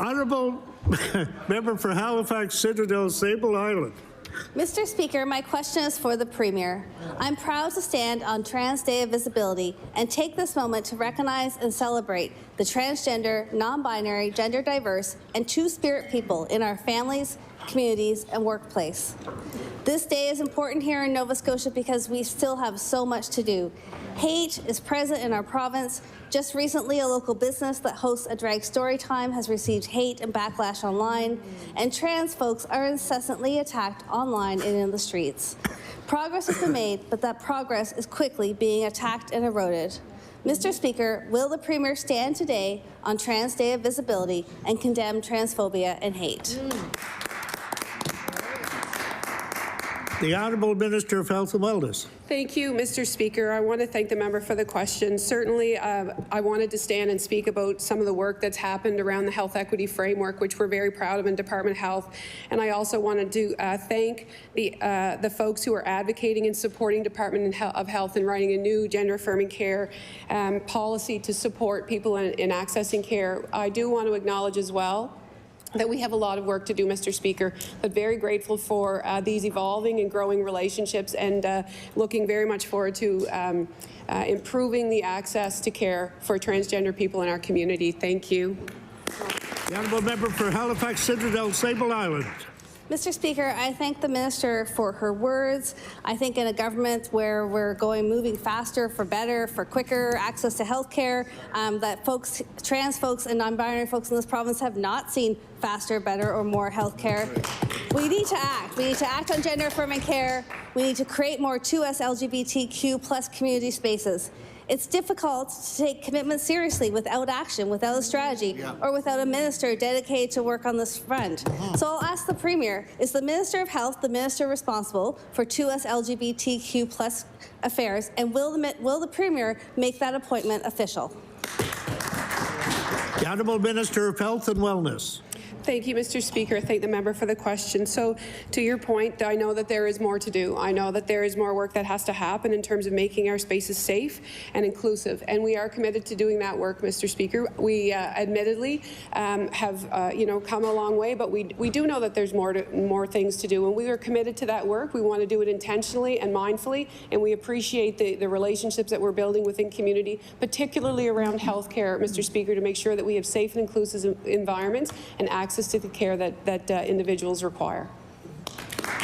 Honourable Member for Halifax Citadel, Sable Island. Mr. Speaker, my question is for the Premier. I'm proud to stand on Trans Day of Visibility and take this moment to recognize and celebrate the transgender, non-binary, gender diverse, and two-spirit people in our families, communities, and workplace. This day is important here in Nova Scotia because we still have so much to do. Hate is present in our province. Just recently, a local business that hosts a drag story time has received hate and backlash online, and trans folks are incessantly attacked online and in the streets. Progress has been made, but that progress is quickly being attacked and eroded. Mr. Speaker, will the Premier stand today on Trans Day of Visibility and condemn transphobia and hate? The Honourable Minister of Health and Wellness. Thank you, Mr. Speaker. I want to thank the member for the question. Certainly, I wanted to stand and speak about some of the work that's happened around the health equity framework, which we're very proud of in Department of Health. And I also wanted to thank the folks who are advocating and supporting Department of Health in writing a new gender-affirming care policy to support people in accessing care. I do want to acknowledge as well that we have a lot of work to do, Mr. Speaker, but very grateful for these evolving and growing relationships, and looking very much forward to improving the access to care for transgender people in our community. Thank you. The Honourable Member for Halifax Citadel, Sable Island. Mr. Speaker, I thank the Minister for her words. I think in a government where we're moving faster, for better, for quicker access to health care, that folks, trans folks and non-binary folks in this province have not seen faster, better, or more health care. We need to act. We need to act on gender-affirming care. We need to create more 2S LGBTQ+ community spaces. It's difficult to take commitments seriously without action, without a strategy, or without a minister dedicated to work on this front. So I'll ask the Premier, is the Minister of Health the minister responsible for 2S LGBTQ+ affairs, and will the Premier make that appointment official? The Honourable Minister of Health and Wellness. Thank you, Mr. Speaker. I thank the member for the question. So, to your point, I know that there is more to do. I know that there is more work that has to happen in terms of making our spaces safe and inclusive, and we are committed to doing that work, Mr. Speaker. We admittedly have come a long way, but we do know that there's more things to do, and we are committed to that work. We want to do it intentionally and mindfully, and we appreciate the relationships that we're building within community, particularly around healthcare, Mr. Speaker, to make sure that we have safe and inclusive environments and access to the care that individuals require.